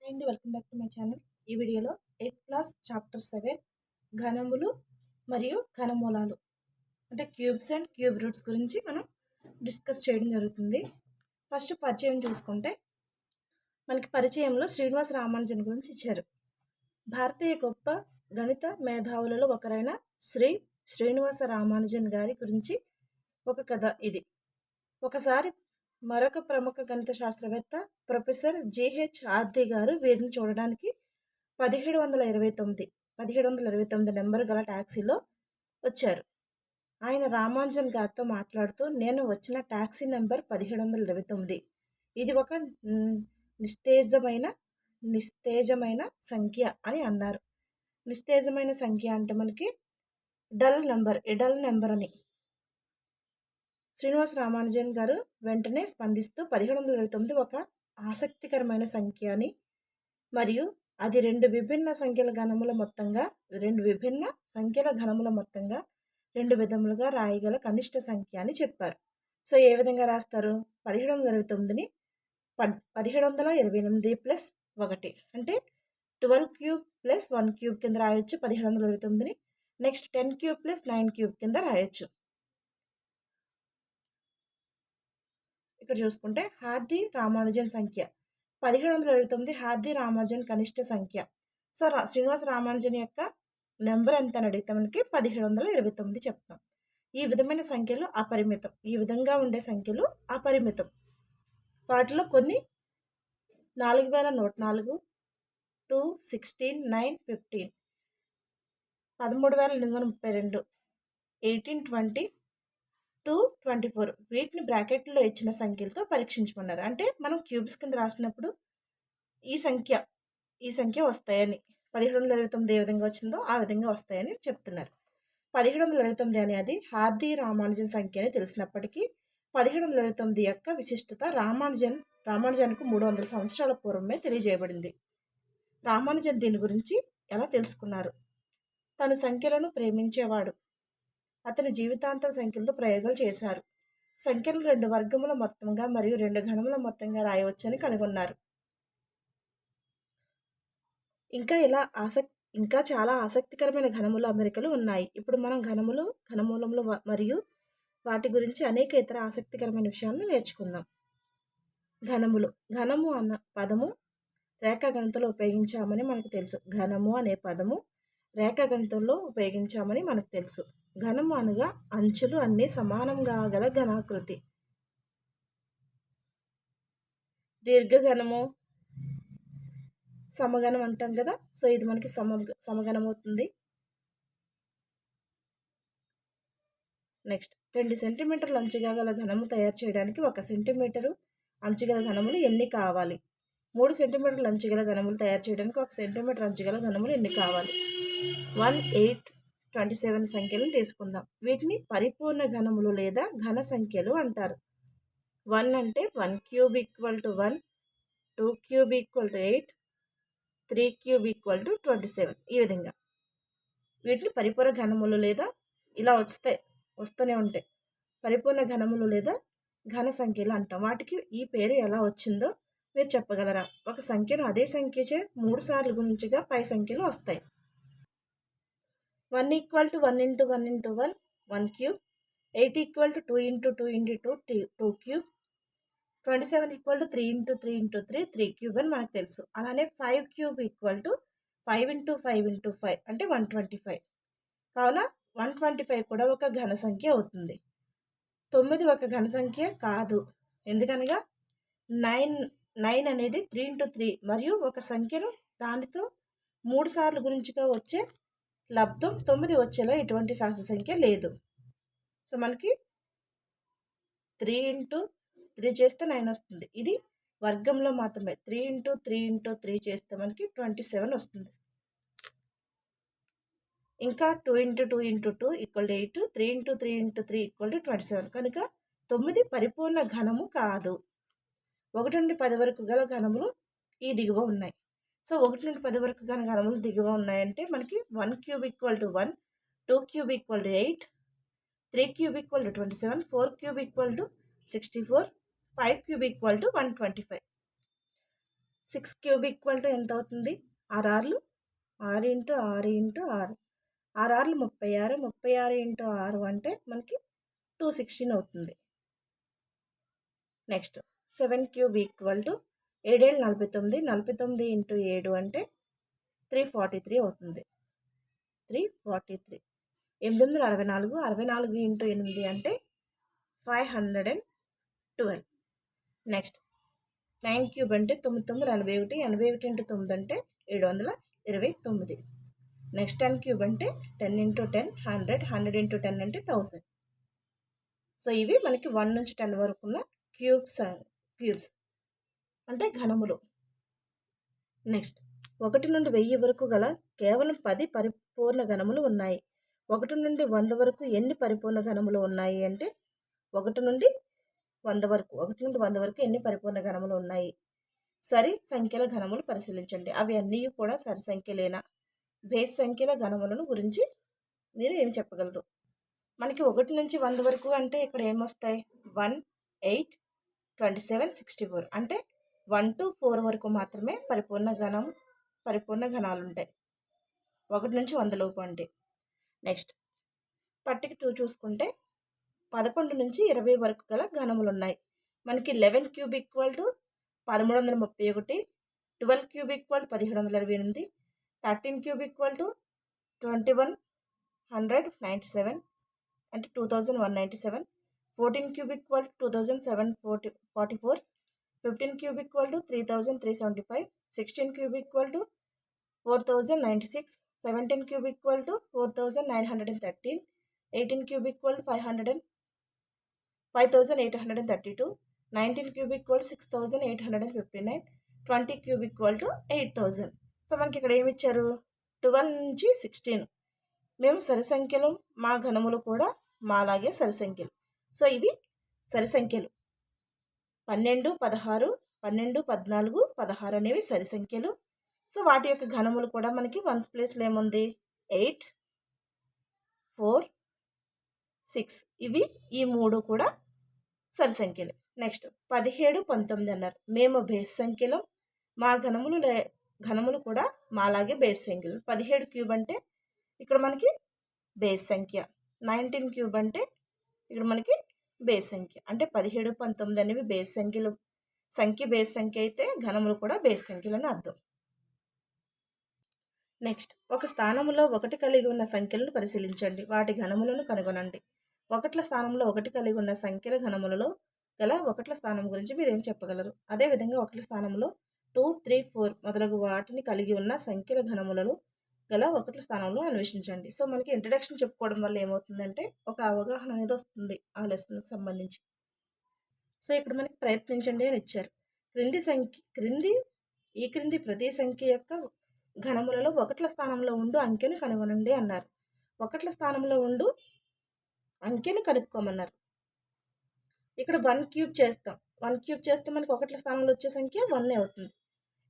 Hi అండి, welcome back to my channel. ఈ వీడియోలో 8th క్లాస్ చాప్టర్ 7 ఘనములు మరియు ఘనమూలాలు అంటే క్యూబ్స్ అండ్ క్యూబ్ రూట్స్ గురించి మనం డిస్కస్ చేయడం జరుగుతుంది. ఫస్ట్ పరిచయం చూసుకుంటే మనకి పరిచయంలో శ్రీనివాస రామానుజన్ గురించి ఇచ్చారు. భారతీయ గొప్ప గణిత మేధావులలో ఒకరైన శ్రీనివాస రామానుజన్ గారి గురించి ఒక కథ ఇది. ఒకసారి మరొక ప్రముఖ గణిత శాస్త్రవేత్త ప్రొఫెసర్ జిహెచ్ ఆర్ది గారు వీరిని చూడడానికి 1729 నెంబర్ గల ట్యాక్సీలో వచ్చారు. ఆయన రామానుజన్ గారితో మాట్లాడుతూ, నేను వచ్చిన ట్యాక్సీ నెంబర్ 1729, ఇది ఒక నిస్తేజమైన సంఖ్య అని అన్నారు. నిస్తేజమైన సంఖ్య అంటే మనకి ఎడల్ నెంబర్ అని. శ్రీనివాస రామానుజన్ గారు వెంటనే స్పందిస్తూ 1729 ఒక ఆసక్తికరమైన సంఖ్య అని, మరియు అది రెండు విభిన్న సంఖ్యల ఘనముల మొత్తంగా రెండు విధములుగా రాయగల కనిష్ట సంఖ్య అని చెప్పారు. సో ఏ విధంగా రాస్తారు? 1729ని 1728 ప్లస్ 1 అంటే 12 క్యూబ్ ప్లస్ 1 క్యూబ్ కింద రాయొచ్చు 1729ని. నెక్స్ట్ 10 క్యూబ్ ప్లస్ 9 క్యూబ్ కింద రాయొచ్చు. ఇక్కడ చూసుకుంటే హార్ది రామానుజన్ సంఖ్య 1729 హార్ది రామానుజన్ కనిష్ట సంఖ్య. సో శ్రీనివాస రామానుజన్ యొక్క నెంబర్ ఎంత అని అడిగితే మనకి 1729 చెప్తాం. ఈ విధమైన సంఖ్యలు అపరిమితం. ఈ విధంగా ఉండే సంఖ్యలు అపరిమితం. వాటిలో కొన్ని 4104, 2, 16, 9, 15, 13832, 1820 to 24 వీటిని బ్రాకెట్లో ఇచ్చిన సంఖ్యలతో పరీక్షించమన్నారు. అంటే మనం క్యూబ్స్ కింద రాసినప్పుడు ఈ సంఖ్య వస్తాయని, 1729 ఏ విధంగా వచ్చిందో ఆ విధంగా వస్తాయని చెప్తున్నారు. 1729 అనేది హార్ది రామానుజన్ సంఖ్య అని తెలిసినప్పటికీ 1729 యొక్క విశిష్టత రామానుజన్కు 300 సంవత్సరాల పూర్వమే తెలియజేయబడింది. రామానుజన్ దీని గురించి ఎలా తెలుసుకున్నారు? తను సంఖ్యలను ప్రేమించేవాడు. అతని జీవితాంతం సంఖ్యలతో ప్రయోగాలు చేశారు. సంఖ్యలు 2 వర్గముల మొత్తంగా మరియు 2 ఘనముల మొత్తంగా రాయవచ్చని కనుగొన్నారు. ఇంకా చాలా ఆసక్తికరమైన ఘనముల అమరికలు ఉన్నాయి. ఇప్పుడు మనం ఘనమూలములు మరియు వాటి గురించి అనేక ఇతర ఆసక్తికరమైన విషయాలను నేర్చుకుందాం. ఘనము అన్న పదము రేఖాగణితంలో ఉపయోగించామని మనకు తెలుసు. ఘనము అనే పదము రేఖాగణితంలో ఉపయోగించామని మనకు తెలుసు. ఘనము అనగా అంచులు అన్నీ సమానంగా గల ఘనాకృతి. దీర్ఘఘనము సమగణం అంటాం కదా. సో ఇది మనకి సమగణం అవుతుంది. నెక్స్ట్ 2 సెంటీమీటర్ల అంచుగా గల ఘనము తయారు చేయడానికి 1 సెంటీమీటరు అంచుగల ఘనములు ఎన్ని కావాలి? 3 సెంటీమీటర్ల అంచుగల ఘనములు తయారు చేయడానికి 1 సెంటీమీటర్ అంచుగల ఘనములు ఎన్ని కావాలి? 1, 8, 27 సంఖ్యలను తీసుకుందాం. వీటిని పరిపూర్ణ ఘనములు లేదా ఘన సంఖ్యలు అంటారు. 1 అంటే 1 cube equal to 1, 2 cube equal to 8, 3 cube equal to 27. ఈ విధంగా వీటిని పరిపూర్ణ ఘనములు లేదా ఇలా వస్తూనే ఉంటాయి. పరిపూర్ణ ఘనములు లేదా ఘన సంఖ్యలు అంటాం. వాటికి ఈ పేరు ఎలా వచ్చిందో మీరు చెప్పగలరా? ఒక సంఖ్యను అదే సంఖ్యచే 3 సార్లు గుణించగా పై సంఖ్యలు వస్తాయి. 1 equal to 1 into 1 into 1, 1 cube. 8 equal to 2 into 2 into 2, 2 cube. 27 equal to 3 into 3 into 3, 3 cube అని మనకు తెలుసు. అలానే 5 cube equal to 5 into 5 into 5 అంటే 125. కావున 125 కూడా ఒక ఘన సంఖ్య అవుతుంది. 9 ఒక ఘన సంఖ్య కాదు. ఎందుకనగా 9 అనేది 3 ఇంటూ 3 మరియు ఒక సంఖ్యను దానితో 3 సార్లు గురించిగా వచ్చే లబ్ధం 9 వచ్చేలా ఎటువంటి శాస్త్ర సంఖ్య లేదు. సో మనకి 3 ఇంటూ 3 చేస్తే 9 వస్తుంది. ఇది వర్గంలో మాత్రమే. 3 ఇంటూ 3 ఇంటూ 3 చేస్తే మనకి 27 వస్తుంది. ఇంకా 2 into 2 into 2 equal to 8, 3 into 3 into 3 equal to 27. కనుక 9 పరిపూర్ణ ఘనము కాదు. 1 నుండి 10 వరకు గల ఘనములు ఈ దిగువ ఉన్నాయి. సో 1 నుండి 10 వరకు గల ఘనములు దిగువ ఉన్నాయంటే మనకి 1 cube equal to 1, 2 cube equal to 8, 3 cube equal to 27, 4 cube equal to 64, 5 cube equal to 125. 6 cube equal to ఎంత అవుతుంది? 6 ఆర్లు 6 ఇంటూ 6 ఇంటూ 6 6 ఆర్లు 36 36 ఇంటూ 6 అంటే మనకి 216 అవుతుంది. నెక్స్ట్ 7 క్యూబ్ ఈక్వల్ టు 7 ఏళ్ళు 49 49 ఇంటూ 7 అంటే 343 అవుతుంది. 343 8 64 64 ఇంటూ 8 అంటే 512. నెక్స్ట్ 9 క్యూబ్ అంటే 9 9 81 81 ఇంటూ 9 అంటే 729. నెక్స్ట్ 10 క్యూబ్ అంటే 10 ఇంటూ 10 100 100 ఇంటూ 10 అంటే 1000. సో ఇవి మనకి 1 నుంచి 10 వరకు ఉన్న క్యూబ్స్ అంటే ఘనములు. నెక్స్ట్ 1 నుండి 1000 వరకు గల కేవలం 10 పరిపూర్ణ ఘనములు ఉన్నాయి. 1 నుండి 100 వరకు ఎన్ని పరిపూర్ణ ఘనములు ఉన్నాయి అంటే 1 నుండి 100 వరకు 1 నుండి 100 వరకు ఎన్ని పరిపూర్ణ ఘనములు ఉన్నాయి? సరి సంఖ్యల ఘనములు పరిశీలించండి. అవి అన్నీ కూడా సరి సంఖ్యలేనా? బేస్ సంఖ్యల ఘనములను గురించి మీరు ఏమి చెప్పగలరు? మనకి 1 నుంచి 100 వరకు అంటే ఇక్కడ ఏమొస్తాయి? 1, 8, 27, 64 అంటే 1 to 4 వరకు మాత్రమే పరిపూర్ణ ఘనాలు ఉంటాయి. 1 నుంచి 100 లోపు అంటే. నెక్స్ట్ పట్టిక 2 చూసుకుంటే 11 నుంచి 20 వరకు గల ఘనములు ఉన్నాయి. మనకి 11 cube equal to 1331, 12 cube equal to 1728, 13 cube equal to 2197 అంటే 2197, 14 cube equal to 2744, 15 cube equal to 3375, 16 cube equal to 4096, 17 cube equal to 4913, 18 cube equal to 5832, 19 cube equal 6859, 20 cube equal to 8000. So మనకి ఇక్కడ ఏమి ఇచ్చారు? 12 నుంచి 16 మేము సరి సంఖ్యలు, మా ఘనములు కూడా మాలాగే సరి సంఖ్యలు. సో ఇవి సరి సంఖ్యలు. 12, 16, 12, 14, 16 అనేవి సరి సంఖ్యలు. సో వాటి యొక్క ఘనములు కూడా మనకి వన్స్ ప్లేస్లో ఏముంది? 8, 4, 6 ఇవి ఈ 3 కూడా సరి సంఖ్యలు. నెక్స్ట్ 17, 19 అన్నారు. మేము బేస్ సంఖ్యలు, మా ఘనములు కూడా మాలాగే బేస్ సంఖ్యలు. 17 క్యూబ్ అంటే ఇక్కడ మనకి బేస్ సంఖ్య. 19 క్యూబ్ అంటే ఇక్కడ మనకి బేస్ సంఖ్య. అంటే 17, 19 అనేవి బేస్ సంఖ్యలు. బేస్ సంఖ్య అయితే ఘనములు కూడా బేస్ సంఖ్యలు అని అర్థం. నెక్స్ట్ ఒక స్థానంలో 1 కలిగి ఉన్న సంఖ్యలను పరిశీలించండి. వాటి ఘనములను కనుగొనండి. 1ల స్థానంలో 1 కలిగి ఉన్న సంఖ్యల ఘనములలో గల 1ల స్థానం గురించి మీరు ఏం చెప్పగలరు? అదేవిధంగా 1ల స్థానంలో 2, 3, 4 మొదలగు వాటిని కలిగి ఉన్న సంఖ్యల ఘనములలో గల 1ల స్థానంలో అన్వేషించండి. సో మనకి ఇంట్రడక్షన్ చెప్పుకోవడం వల్ల ఏమవుతుందంటే ఒక అవగాహన అనేది వస్తుంది ఆ లెసన్కి సంబంధించి. సో ఇక్కడ మనకి ప్రయత్నించండి అని ఇచ్చారు. క్రింది ప్రతి సంఖ్య యొక్క ఘనములలో 1ల స్థానంలో ఉండు అంకెను కనుగొనండి అన్నారు. 1ల స్థానంలో ఉండు అంకెను కనుక్కోమన్నారు. ఇక్కడ 1 క్యూబ్ చేస్తాం. 1 క్యూబ్ చేస్తే మనకి 1ల స్థానంలో వచ్చే సంఖ్య 1 అవుతుంది.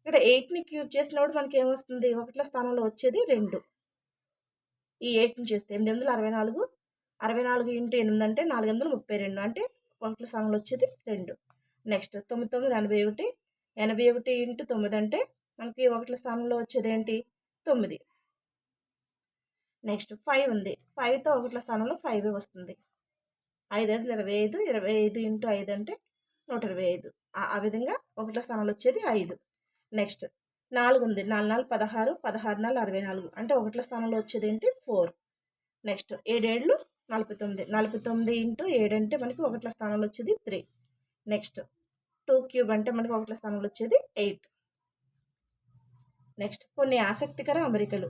ఇక్కడ 8ని క్యూబ్ చేసినప్పుడు మనకి ఏమొస్తుంది? 1ల స్థానంలో వచ్చేది 2. ఈ 8ని చేస్తే 864, 64 ఇంటూ 8 అంటే 432 అంటే 1ల స్థానంలో వచ్చేది 2. నెక్స్ట్ 9981, 81 ఇంటూ 9 అంటే మనకి 1ల స్థానంలో వచ్చేది ఏంటి? 9. నెక్స్ట్ 5 ఉంది. 5తో 1ల స్థానంలో 5 వస్తుంది. 5 5 25, 25 ఇంటూ 5 అంటే 125. ఆ విధంగా 1ల స్థానంలో వచ్చేది 5. నెక్స్ట్ 4 ఉంది. 4 4 16, 16 4 64 అంటే 1ల స్థానంలో వచ్చేది ఏంటి? 4. నెక్స్ట్ 7 7 49, 49 ఇంటూ 7 అంటే మనకి 1ల స్థానంలో వచ్చేది 3. నెక్స్ట్ 2 క్యూబ్ అంటే మనకి 1ల స్థానంలో వచ్చేది 8. నెక్స్ట్ కొన్ని ఆసక్తికర అమరికలు.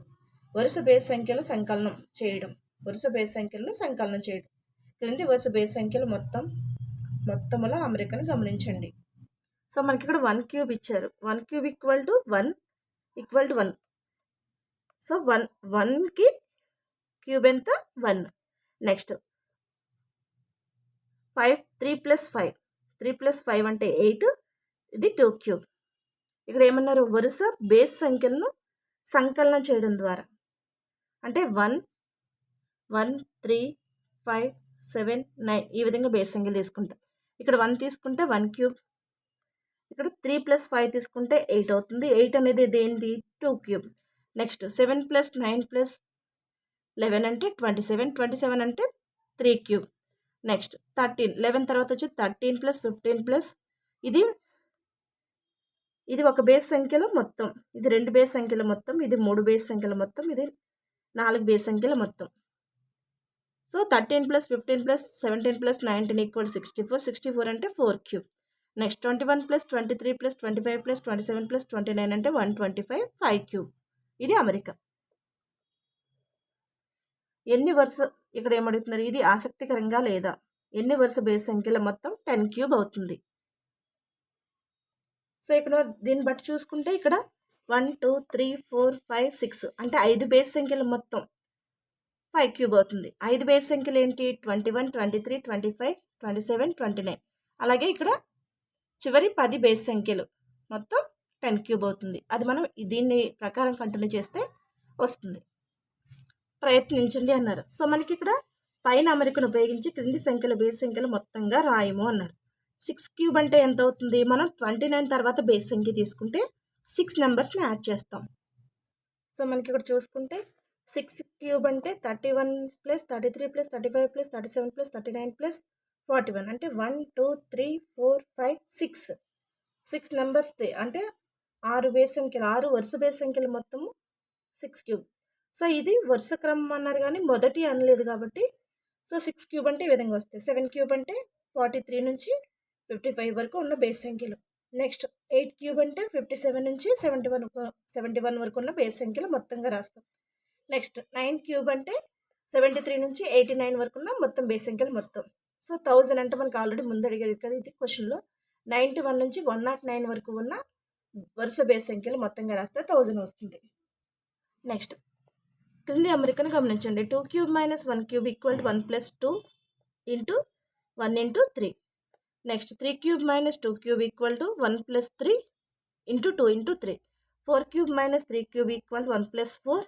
వరుస బేస్ సంఖ్యలు సంకలనం చేయడం. క్రింది వరుస బేస్ సంఖ్యలు మొత్తముల అమరికను గమనించండి. సో మనకి ఇక్కడ 1 క్యూబ్ ఇచ్చారు. 1 cube equal to 1 equal to 1. So 1కి క్యూబ్ ఎంత? 1. నెక్స్ట్ 3 + 5 అంటే 8. ఇది 2 క్యూబ్. ఇక్కడ ఏమన్నారు? వరుస బేస్ సంఖ్యలను సంకలనం చేయడం ద్వారా అంటే 1, 1, 3, 5, 7, 9 ఈ విధంగా బేస్ సంఖ్యలు తీసుకుంటాం. ఇక్కడ 1 తీసుకుంటే 1 క్యూబ్, ఇక్కడ 3 + 5 తీసుకుంటే 8 అవుతుంది. 8 అనేది దేనిది 2 క్యూబ్. నెక్స్ట్ 7 + 9 + 11 అంటే 27. 27 అంటే 3 క్యూబ్. నెక్స్ట్ 13. 11 తర్వాత వచ్చి 13 + 15 ఇది ఒక బేస్ సంఖ్యలో మొత్తం, ఇది 2 బేస్ సంఖ్యల మొత్తం, ఇది 3 బేస్ సంఖ్యల మొత్తం, ఇది 4 బేస్ సంఖ్యల మొత్తం. సో 13 + 15 + 17 + 19 = 64. 64 అంటే 4 క్యూబ్. నెక్స్ట్ 21 + 23 + 25 + 27 + 29 అంటే 125, 5 క్యూబ్. ఇది అమెరికా. ఎన్ని వరుస, ఇక్కడ ఏమడుగుతున్నారు, ఇది ఆసక్తికరంగా లేదా, ఎన్ని వరుస బేస్ సంఖ్యల మొత్తం 10 క్యూబ్ అవుతుంది. సో ఇక్కడ దీన్ని బట్టి చూసుకుంటే ఇక్కడ 1 2 3 4 5 6 అంటే 5 బేస్ సంఖ్యల మొత్తం 5 క్యూబ్ అవుతుంది. 5 బేస్ సంఖ్యలు ఏంటి 21, 23, 25, 27, 29. అలాగే ఇక్కడ చివరి 10 బేస్ సంఖ్యలు మొత్తం 10 క్యూబ్ అవుతుంది. అది మనం దీన్ని ప్రకారం కంటిన్యూ చేస్తే వస్తుంది. ప్రయత్నించండి అన్నారు. సో మనకి ఇక్కడ పైన అమరికను ఉపయోగించి క్రింది సంఖ్యల బేస్ సంఖ్యలు మొత్తంగా రాయము అన్నారు. 6 క్యూబ్ అంటే ఎంత అవుతుంది, మనం 29 తర్వాత బేస్ సంఖ్య తీసుకుంటే 6 నెంబర్స్ని యాడ్ చేస్తాం. సో మనకి ఇక్కడ చూసుకుంటే 6 క్యూబ్ అంటే 31 + 33 + 35 + 37 + 39 + 41 అంటే 1 2 3 4 5 6 నెంబర్స్ అంటే 6 బేస్ సంఖ్యలు, 6 వరుస బేస్ సంఖ్యలు మొత్తము 6 క్యూబ్. సో ఇది వరుస క్రమం అన్నారు కానీ మొదటి అనలేదు కాబట్టి సో 6 క్యూబ్ అంటే ఈ విధంగా వస్తాయి. 7 క్యూబ్ అంటే 43 నుంచి 55 వరకు ఉన్న బేస్ సంఖ్యలు. నెక్స్ట్ 8 క్యూబ్ అంటే 57 నుంచి 71 వరకు ఉన్న బేస్ సంఖ్యలు మొత్తంగా రాస్తాం. నెక్స్ట్ 9 క్యూబ్ అంటే 73 నుంచి 89 వరకు ఉన్న మొత్తం బేస్ సంఖ్యలు మొత్తం. సో 1000 అంటే మనకు ఆల్రెడీ ముందు అడిగేది కదా ఇది క్వశ్చన్లో. 91 నుంచి 109 వరకు ఉన్న వరుస బేస్ సంఖ్యలు మొత్తంగా రాస్తే 1000 వస్తుంది. నెక్స్ట్ క్రింది అమరికను గమనించండి. 2 cube - 1 cube = 1 + 2 × 1 × 3. Next 3 cube - 2 cube = 1 + 3 × 2 × 3. 4 cube - 3 cube = 1 + 4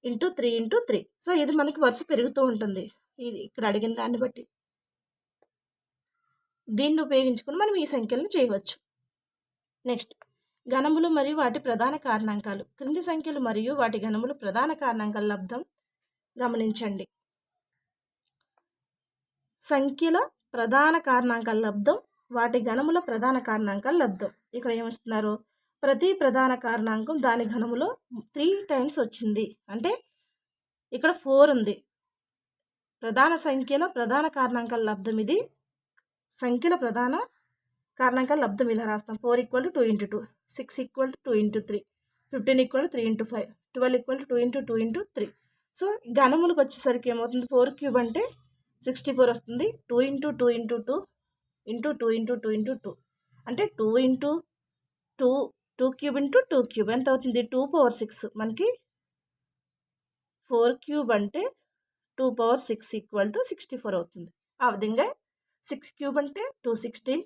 × 3 × 3. So ఇది మనకి వరుస పెరుగుతూ ఉంటుంది ఇది ఇక్కడ అడిగిన దాన్ని బట్టి. దీన్ని ఉపయోగించుకుని మనం ఈ సంఖ్యలను చేయవచ్చు. నెక్స్ట్ ఘనములు మరియు వాటి ప్రధాన కారణాంకాలు. క్రింది సంఖ్యలు మరియు వాటి ఘనములు ప్రధాన కారణాంకాల లబ్ధం గమనించండి. సంఖ్యల ప్రధాన కారణాంకాల లబ్ధం, వాటి ఘనముల ప్రధాన కారణాంకాల లబ్ధం. ఇక్కడ ఏమిస్తున్నారు, ప్రతి ప్రధాన కారణాంకం దాని ఘనములో 3 టైమ్స్ వచ్చింది అంటే ఇక్కడ 4 ఉంది. ప్రధాన సంఖ్యల ప్రధాన కారణాంకాల లబ్ధం ఇది. సంఖ్యల ప్రధాన కారణాంకాల లబ్ధం ఇలా రాస్తాం. 4 = 2 × 2, 6 = 2 × 3, 15 = 3 × 5, 12 = 2 × 2 × 3. సో ఘనములకు వచ్చేసరికి ఏమవుతుంది, 4 క్యూబ్ అంటే 64 వస్తుంది. 2 × 2 × 2 × 2 × 2 × 2 అంటే 2 × 2 క్యూబ్ × 2 క్యూబ్ ఎంత అవుతుంది 2/6. మనకి 4 క్యూబ్ అంటే 2/6 = 64 అవుతుంది. ఆ విధంగా 6 క్యూబ్ అంటే 216,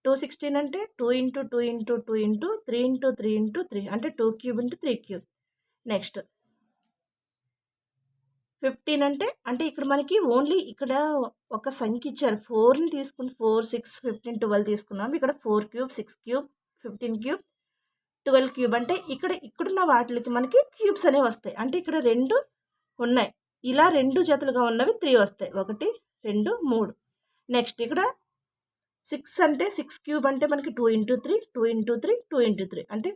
216 అంటే 2 × 2 × 2 × 3 × 3 × 3 అంటే 2 క్యూబ్ × 3 క్యూబ్. నెక్స్ట్ 15 అంటే ఇక్కడ మనకి ఓన్లీ ఇక్కడ ఒక సంఖ్య ఇచ్చారు. 4ని తీసుకుని 4, 6, 15, 12 తీసుకున్నాం. ఇక్కడ 4 క్యూబ్, 6 క్యూబ్, 15 క్యూబ్, 12 క్యూబ్ అంటే ఇక్కడున్న వాటికి మనకి క్యూబ్స్ అనేవి వస్తాయి. అంటే ఇక్కడ 2 ఉన్నాయి, ఇలా 2 జతలుగా ఉన్నవి 3 వస్తాయి. 1 2 3. నెక్స్ట్ ఇక్కడ 6 అంటే 6 క్యూబ్ అంటే మనకి 2 × 3, 2 × 3, 2 × 3 అంటే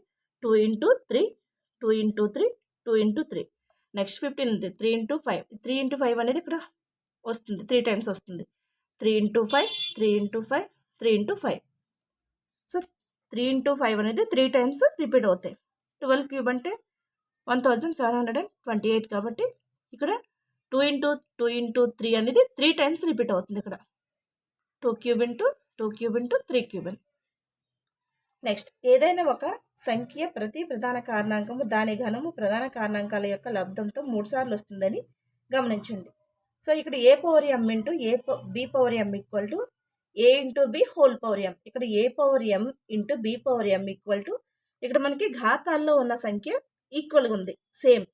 2 × 3, 2 × 3, 2 × 3. నెక్స్ట్ 15 ఉంది 3 × 5. 3 × 5 అనేది ఇక్కడ వస్తుంది, 3 టైమ్స్ వస్తుంది. 3 × 5, 3 × 5, 3 × 5. సో 3 × 5 అనేది 3 టైమ్స్ రిపీట్ అవుతాయి. 12 క్యూబ్ అంటే 1728 కాబట్టి ఇక్కడ 2 × 2 × 3 అనేది 3 టైమ్స్ రిపీట్ అవుతుంది. ఇక్కడ 2 క్యూబ్ × 2 క్యూబ్ × 3 క్యూబ్. నెక్స్ట్ ఏదైనా ఒక సంఖ్య ప్రతి ప్రధాన కారణాంకము దాని ఘనము ప్రధాన కారణాంకాల యొక్క లబ్ధంతో 3 సార్లు వస్తుందని గమనించండి. సో ఇక్కడ a/m × b/m = a × b whole power m. ఇక్కడ a/m × b/m ఇక్కడ మనకి ఘాతాల్లో ఉన్న సంఖ్య ఈక్వల్గా ఉంది, సేమ్.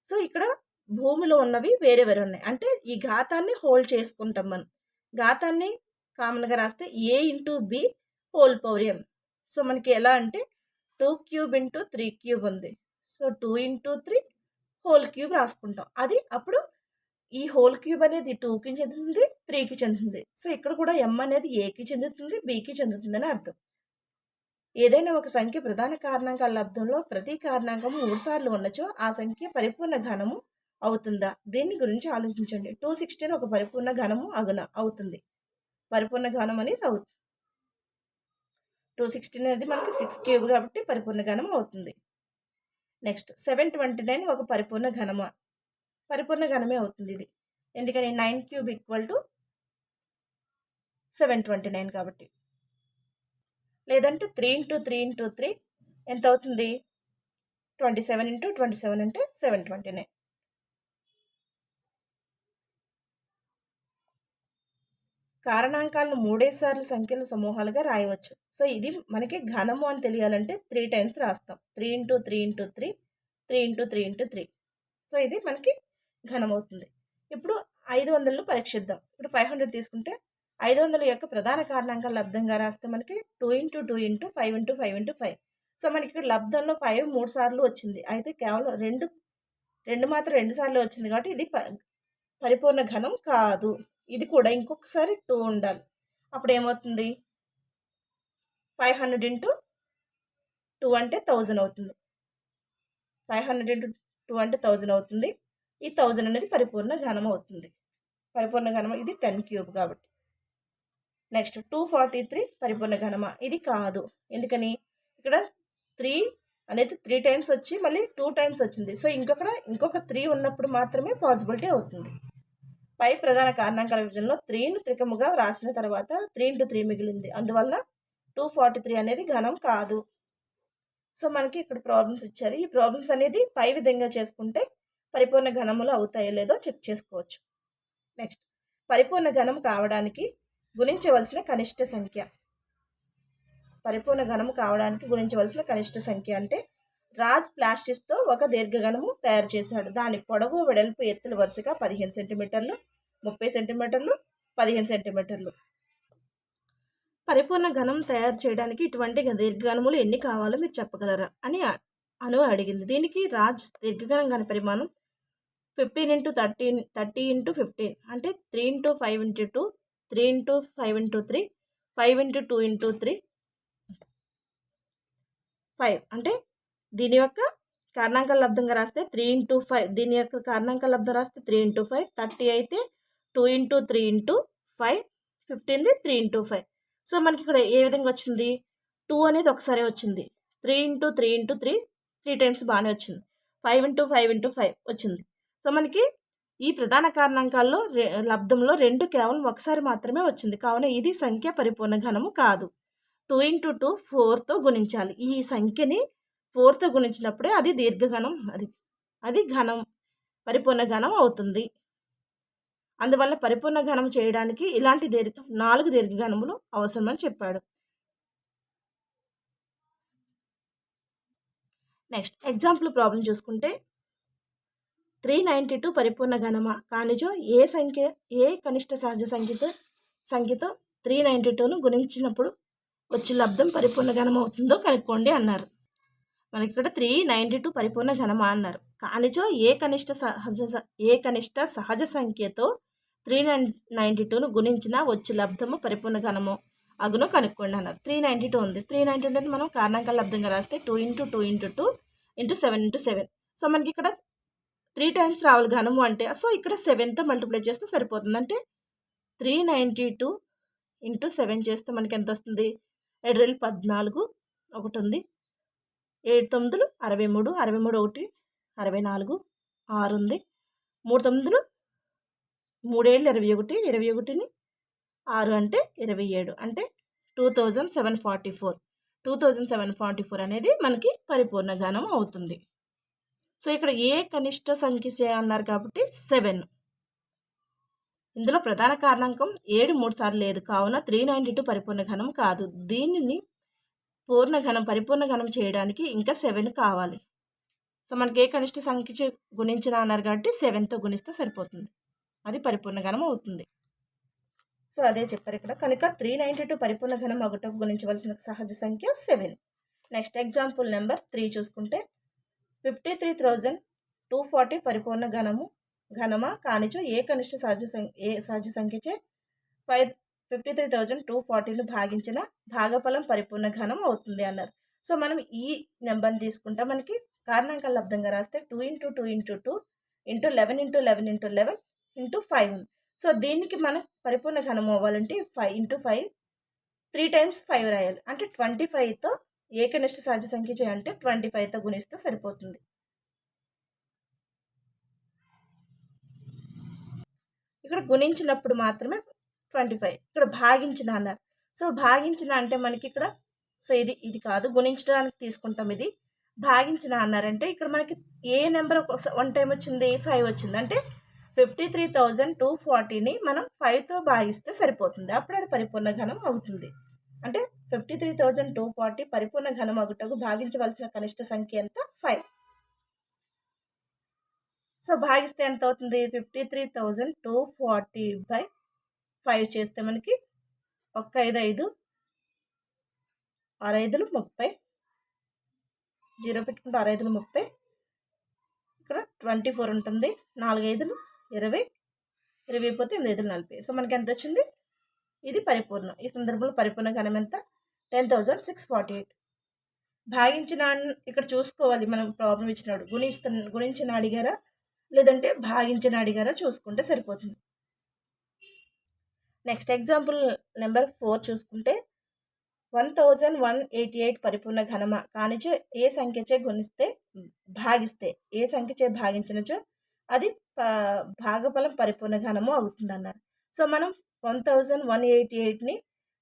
సో ఇక్కడ భూమిలో ఉన్నవి వేరే వేరే ఉన్నాయి అంటే ఈ ఘాతాన్ని హోల్డ్ చేసుకుంటాం. మనం ఘాతాన్ని కామన్గా రాస్తే a × b whole power m. So మనకి ఎలా అంటే 2 క్యూబ్ ఇంటూ 3 క్యూబ్ ఉంది. సో 2 ఇంటూ 3 హోల్ క్యూబ్ రాసుకుంటాం. అది అప్పుడు ఈ హోల్ క్యూబ్ అనేది 2కి చెందుతుంది, 3కి చెందుతుంది. సో ఇక్కడ కూడా m అనేది ఏకి చెందుతుంది, బికి చెందుతుంది అని అర్థం. ఏదైనా ఒక సంఖ్య ప్రధాన కారణాంకాల లబ్దంలో ప్రతి కారణాంకం 3 సార్లు ఉన్నచో ఆ సంఖ్య పరిపూర్ణ ఘనము అవుతుందా? దీని గురించి ఆలోచించండి. 216 ఒక పరిపూర్ణ ఘనము అవుతుంది. పరిపూర్ణ ఘనం అనేది అవుతుంది. 216 అనేది మనకి 6 క్యూబ్ కాబట్టి పరిపూర్ణ ఘనం అవుతుంది. నెక్స్ట్ 729 ఒక పరిపూర్ణ ఘనమా? పరిపూర్ణ ఘనమే అవుతుంది ఇది. ఎందుకని 9 క్యూబ్ ఈక్వల్ టు 729 కాబట్టి. లేదంటే 3 ఇంటూ 3 ఇంటూ 3 ఎంత అవుతుంది? 27 ఇంటూ 27 అంటే 729. కారణాంకాలను 3 సార్లు సంఖ్యల సమూహాలుగా రాయవచ్చు. సో ఇది మనకి ఘనము అని తెలియాలంటే 3 టైమ్స్ రాస్తాం. 3 into 3 into 3, 3 into 3 into 3. So ఇది మనకి ఘనం అవుతుంది. ఇప్పుడు 500ను పరీక్షిద్దాం. ఇప్పుడు 500 తీసుకుంటే 500 యొక్క ప్రధాన కారణాంకాల లబ్దంగా రాస్తే మనకి 2 into 2 into 5 into 5 into 5. So మనకి ఇక్కడ లబ్దంలో 5 3 సార్లు వచ్చింది. అయితే కేవలం 2 మాత్రం 2 సార్లు వచ్చింది కాబట్టి ఇది పరిపూర్ణ ఘనం కాదు. ఇది కూడా ఇంకొకసారి 2 ఉండాలి. అప్పుడు ఏమవుతుంది? 500 ఇంటూ 2 అంటే 1000 అవుతుంది. 500 ఇంటూ 2 అంటే 1000 అవుతుంది. ఈ 1000 అనేది పరిపూర్ణ ఘనం అవుతుంది. పరిపూర్ణ ఘనం ఇది 10 క్యూబ్ కాబట్టి. నెక్స్ట్ 243 పరిపూర్ణ ఘనమా? ఇది కాదు. ఎందుకని? ఇక్కడ 3 అనేది 3 టైమ్స్ వచ్చి మళ్ళీ 2 టైమ్స్ వచ్చింది. సో ఇంకొక 3 ఉన్నప్పుడు మాత్రమే పాసిబిలిటీ అవుతుంది. పై ప్రధాన కారణాంకాల విభజనలో 3ను త్రికముగా రాసిన తర్వాత 3 ఇంటూ 3 మిగిలింది. అందువల్ల 243 అనేది ఘనం కాదు. సో మనకి ఇక్కడ ప్రాబ్లమ్స్ ఇచ్చారు. ఈ ప్రాబ్లమ్స్ అనేది పై విధంగా చేసుకుంటే పరిపూర్ణ ఘనములు అవుతాయో లేదో చెక్ చేసుకోవచ్చు. నెక్స్ట్ పరిపూర్ణ ఘనం కావడానికి గుణించవలసిన కనిష్ట సంఖ్య. పరిపూర్ణ ఘనము కావడానికి గుణించవలసిన కనిష్ట సంఖ్య అంటే రాజ్ ప్లాస్టిక్తో ఒక దీర్ఘఘనము తయారు చేశాడు. దాని పొడవు, వెడల్పు, ఎత్తులు వరుసగా 15 సెంటీమీటర్లు, 30 సెంటీమీటర్లు, 15 సెంటీమీటర్లు. పరిపూర్ణ ఘనం తయారు చేయడానికి ఇటువంటి దీర్ఘఘనములు ఎన్ని కావాలో మీరు చెప్పగలరా అని అడిగింది. దీనికి రాజ్ దీర్ఘఘనం గణ పరిమాణం 15 ఇంటూ 30 ఇంటూ 15 అంటే 3 into 5 into 2, 3 into 5 into 3, 5 into 2 into 3, 5 అంటే దీని యొక్క కారణాంకాల లబ్దంగా రాస్తే 3 ఇంటూ 5, దీని యొక్క కారణాంకాల లబ్దం రాస్తే 3 ఇంటూ 5, 30 అయితే 2 ఇంటూ 3 ఇంటూ 5, 15 3 ఇంటూ 5. సో మనకి ఇక్కడ ఏ విధంగా వచ్చింది? 2 అనేది ఒకసారి వచ్చింది. 3 ఇంటూ 3 ఇంటూ 3 టైమ్స్ బాగానే వచ్చింది. 5 ఇంటూ 5 ఇంటూ 5 వచ్చింది. సో మనకి ఈ ప్రధాన కారణాంకాల్లో లబ్దంలో 2 కేవలం ఒకసారి మాత్రమే వచ్చింది. కావున ఇది సంఖ్య పరిపూర్ణ ఘనము కాదు. 2 ఇంటూ 2 4తో గుణించాలి. ఈ సంఖ్యని 4తో గుణించినప్పుడే అది దీర్ఘఘనం, అది ఘనం, పరిపూర్ణ ఘనం అవుతుంది. అందువల్ల పరిపూర్ణ ఘనం చేయడానికి ఇలాంటి 4 దీర్ఘఘనములు అవసరమని చెప్పాడు. నెక్స్ట్ ఎగ్జాంపుల్ ప్రాబ్లం చూసుకుంటే 392 పరిపూర్ణ ఘనమా? కానిచో ఏ కనిష్ట సహజ సంఖ్యతో 392ను గుణించినప్పుడు వచ్చే లబ్దం పరిపూర్ణ ఘనం అవుతుందో కనుక్కోండి అన్నారు. మనకి ఇక్కడ 392 పరిపూర్ణ ఘనమా అన్నారు. కానిచో ఏ కనిష్ట సహజ సంఖ్యతో 392ను గుణించిన వచ్చే లబ్దము పరిపూర్ణ ఘనము అగును కనుక్కోండి అన్నారు. 392 ఉంది. 392 అంటే మనం కారణాంకాల లబ్దంగా రాస్తే 2 into 2 into 2 into 7 into 7. So మనకి ఇక్కడ 3 టైమ్స్ రావాలి ఘనము అంటే. సో ఇక్కడ 7తో మల్టిప్లై చేస్తే సరిపోతుంది. అంటే 392 ఇంటూ 7 చేస్తే మనకి ఎంత వస్తుంది? 7 14 ఒకటి ఉంది, 7 9 63, 63 1 64, 6 ఉంది, 3 9 3 21, 21ని 6 అంటే 27, అంటే 2744 అనేది మనకి పరిపూర్ణ ఘనం అవుతుంది. సో ఇక్కడ ఏ కనిష్ట సంఖ్య అన్నారు కాబట్టి 7. ఇందులో ప్రధాన కారణాంకం 7 3 సార్లు లేదు. కావున 392 పరిపూర్ణ ఘనం కాదు. దీనిని పరిపూర్ణ ఘనం చేయడానికి ఇంకా 7 కావాలి. సో మనకి ఏ కనిష్ట సంఖ్య గుణించిన అన్నారు కాబట్టి 7తో గుణిస్తే సరిపోతుంది. అది పరిపూర్ణ ఘనం అవుతుంది. సో అదే చెప్పారు ఇక్కడ. కనుక 392 పరిపూర్ణ ఘనం అగుటకు గుణించవలసిన సహజ సంఖ్య 7. నెక్స్ట్ ఎగ్జాంపుల్ నెంబర్ 3 చూసుకుంటే 53,240 పరిపూర్ణ ఘనమా కానిచో ఏ కనిష్ట సహజ సంఖ్యచే 53,240ను భాగించిన భాగఫలం పరిపూర్ణ ఘనం అవుతుంది అన్నారు. సో మనం ఈ నెంబర్ని తీసుకుంటే మనకి కారణాంకాల లబ్ధంగా రాస్తే 2 × 2 × 2 × 11 × 11 × 11 × 5 ఉంది. సో దీనికి మనం పరిపూర్ణ ఘనం అవ్వాలంటే 5 × 5 3 టైమ్స్ 5 రాయాలి. అంటే 25తో ఏకనిష్ట సహజ సంఖ్య చేయాలంటే 25తో గుణిస్తే సరిపోతుంది. ఇక్కడ గుణించినప్పుడు మాత్రమే 25. ఇక్కడ భాగించిన అన్నారు. సో భాగించిన అంటే మనకి ఇక్కడ సో ఇది కాదు, గుణించడానికి తీసుకుంటాం. ఇది భాగించిన అన్నారంటే ఇక్కడ మనకి ఏ నెంబర్ 1 టైం వచ్చింది, 5 వచ్చింది. అంటే 53,240ని మనం 5తో భాగిస్తే సరిపోతుంది. అప్పుడు అది పరిపూర్ణ ఘనం అవుతుంది. అంటే 53,240 పరిపూర్ణ ఘనం అగుటకు భాగించవలసిన కనిష్ట సంఖ్య ఎంత, 5. సో భాగిస్తే ఎంత అవుతుంది, 53,240/5 చేస్తే మనకి 1 5 5 6 5 30, 0 పెట్టుకుంటే 6 5 30, ఇక్కడ 24 ఉంటుంది, 4 5 20, 20 పోతే 8 5 40. సో మనకి ఎంత వచ్చింది, ఇది పరిపూర్ణ. ఈ సందర్భంలో పరిపూర్ణ ఘనం ఎంత, 10,648. భాగించిన ఇక్కడ చూసుకోవాలి మనం, ప్రాబ్లం ఇచ్చినాడు గుణించిన అడిగారా లేదంటే భాగించిన అడిగారా చూసుకుంటే సరిపోతుంది. నెక్స్ట్ ఎగ్జాంపుల్ నెంబర్ 4 చూసుకుంటే 1,188 పరిపూర్ణ ఘనమా కానిచో ఏ సంఖ్యచే భాగిస్తే ఏ సంఖ్యచే భాగించినచో అది భాగఫలం పరిపూర్ణ ఘనము అవుతుంది అన్నారు. సో మనం 1,188ని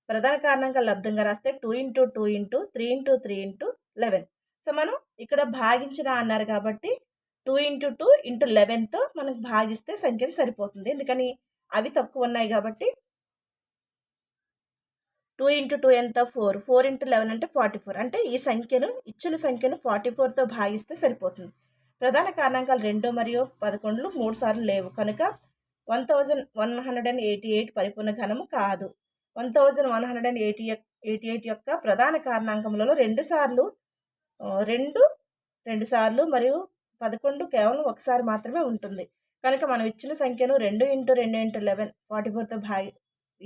ప్రధాన కారణాంకాల లబ్ధంగా రాస్తే 2 × 2 × 3 × 3 × 11. సో మనం ఇక్కడ భాగించిన అన్నారు కాబట్టి 2 × 2 × 11తో మనకు భాగిస్తే సంఖ్యను సరిపోతుంది. ఎందుకని అవి తక్కువ ఉన్నాయి కాబట్టి 2 × 2 ఎంత, 4, 4 × 11 అంటే 44. అంటే ఈ సంఖ్యను ఇచ్చిన సంఖ్యను 44తో భాగిస్తే సరిపోతుంది. ప్రధాన కారణాంకాలు 2 మరియు 11 3 సార్లు లేవు కనుక 1,188 పరిపూర్ణ ఘనము కాదు. 1,188 యొక్క ప్రధాన కారణాంకములలో 2 సార్లు మరియు 11 కేవలం ఒకసారి మాత్రమే ఉంటుంది. కనుక మనం ఇచ్చిన సంఖ్యను 2 × 2 × 11 44తో =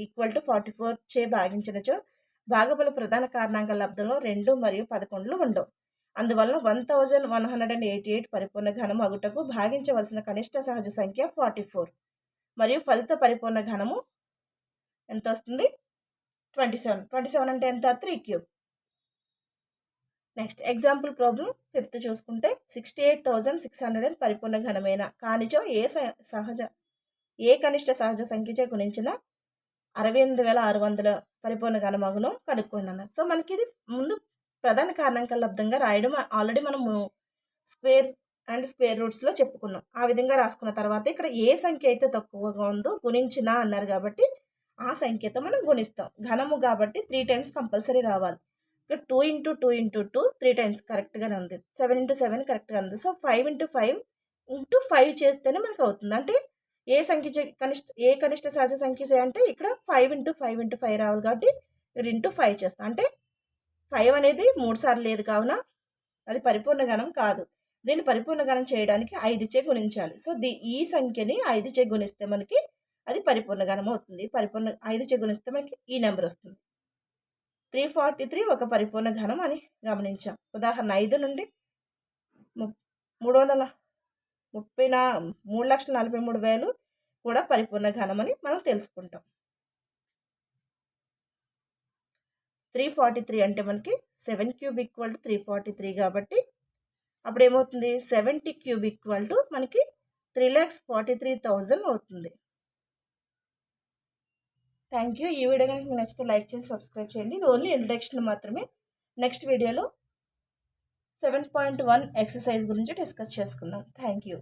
44 చే భాగించినచో భాగఫల ప్రధాన కారణాంకాల లబ్ధంలో 2 మరియు 11 ఉండవు. అందువలన 1,188 పరిపూర్ణ ఘనం అగుటకు భాగించవలసిన కనిష్ట సహజ సంఖ్య 44 మరియు ఫలిత పరిపూర్ణ ఘనము ఎంత వస్తుంది, 27. 27 అంటే ఎంత, 3³ నెక్స్ట్ ఎగ్జాంపుల్ ప్రాబ్లం 5th చూసుకుంటే 68,600 పరిపూర్ణ ఘనమైన కానిచో ఏ కనిష్ట సహజ సంఖ్యచే గుణించిన 68,600 పరిపూర్ణ ఘనమగును కనుక్కోండి అన్నారు. సో మనకి ఇది ముందు ప్రధాన కారణాంకాల లబ్ధంగా రాయడం ఆల్రెడీ మనము స్క్వేర్ రూట్స్లో చెప్పుకున్నాం. ఆ విధంగా రాసుకున్న తర్వాత ఇక్కడ ఏ సంఖ్య అయితే తక్కువగా ఉందో గుణించిన అన్నారు కాబట్టి ఆ సంఖ్యతో మనం గుణిస్తాం. ఘనము కాబట్టి 3 టైమ్స్ కంపల్సరీ రావాలి. ఇక్కడ 2 × 2 × 2 3 టైమ్స్ కరెక్ట్గానే ఉంది, 7 × 7 కరెక్ట్గా ఉంది. సో 5 × 5 × 5 చేస్తేనే మనకు అవుతుంది. అంటే ఏ కనిష్ట సహజ సంఖ్య అంటే ఇక్కడ 5 × 5 × 5 రావాలి కాబట్టి ఇక్కడ 5 చేస్తాం. అంటే 5 అనేది 3 సార్లు లేదు కావున అది పరిపూర్ణ ఘనం కాదు. దీన్ని పరిపూర్ణ ఘనం చేయడానికి 5 చే గుణించాలి. సో ఈ సంఖ్యని 5 చే గుణిస్తే మనకి అది పరిపూర్ణ ఘనం అవుతుంది. 5 చే గుణిస్తే మనకి ఈ నెంబర్ వస్తుంది. 343 ఒక పరిపూర్ణ ఘనం అని గమనించాం. ఉదాహరణ 5 నుండి 3,43,000 కూడా పరిపూర్ణ ఘనం అని మనం తెలుసుకుంటాం. 343 అంటే మనకి 7³ = 343 కాబట్టి అప్పుడు ఏమవుతుంది, 70³ మనకి 3,43,000 అవుతుంది. Thank you. ఈ వీడియో కనుక మీకు నచ్చితే లైక్ చేసి సబ్స్క్రైబ్ చేయండి. ఇది ఓన్లీ ఇంట్రడక్షన్ మాత్రమే. నెక్స్ట్ వీడియోలో 7.1 ఎక్సర్సైజ్ గురించి డిస్కస్ చేసుకుందాం. Thank you.